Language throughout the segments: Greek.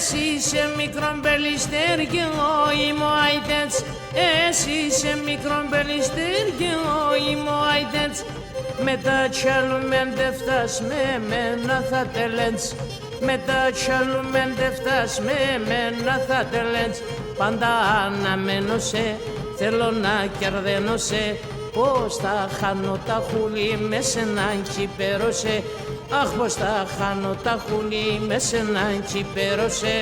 Εσύ είσαι μικρόν περιστέρ και εγώ είμαι ο αητέτς. Εσύ είσαι μικρόν περιστέρ και εγώ είμαι ο αητέτς. Μετά κι άλλου μεν δε φτάς με εμένα θα τελέτς. Μετά κι άλλου μεν δε φτάς με εμένα θα τελέτς. Πάντα αναμένω σε, θέλω να κερδένω σε. Πώς θα χάνω τα χούλη με σέναν κυπέρωσε. Αχ, πώς θα χάνω τα χούλη με σέναν κυπέρωσε.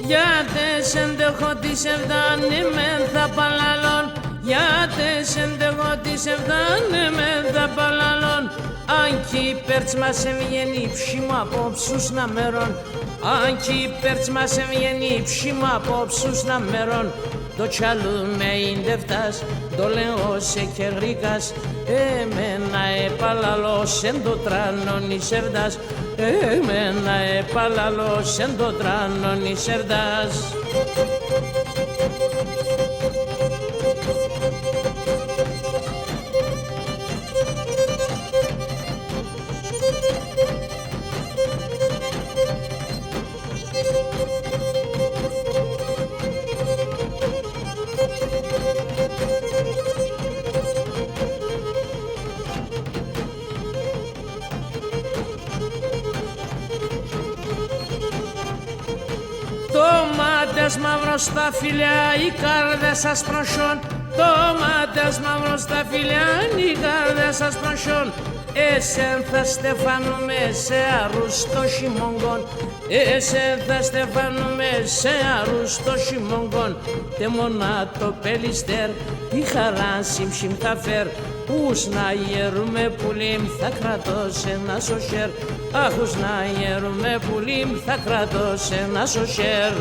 Γιατί σεντεχώ της ευδάνε μεν θα παλαλών. Γιατί σεντεχώ της ευδάνε μεν θα παλαλών. Αν κι η πέρτς μας έβγαινε ψήμα απόψους να μέρων. Αν κι η πέρτς μας έβγαινε ψήμα απόψους να μέρων. Το τσαλούμε είναι φτάς, το λέω σε κερρίκας. Εμένα επαλαλώς εν το τράνον η σερδάς. Εμένα επαλαλώς εν το τράνον η σερδάς. Τομάτες μαύρος στα φιλιά, οι κάρδες ασπροσιών. Τομάτες μαύρος στα φιλιά, οι κάρδες ασπροσιών. Εσέν θα στεφάνουμε σε αρούστο χειμώγκον. Εσέν θα στεφάνουμε σε αρούστο χειμώγκον. Τε μονά το πελιστέρ, η χαρά συμψιμ θα φέρ. Ούς να γερούμε πουλίμ θα κρατώ σε ένα σοσέρ. Αχ, ούς να γερούμε πουλίμ θα κρατώ σε ένα σοσέρ.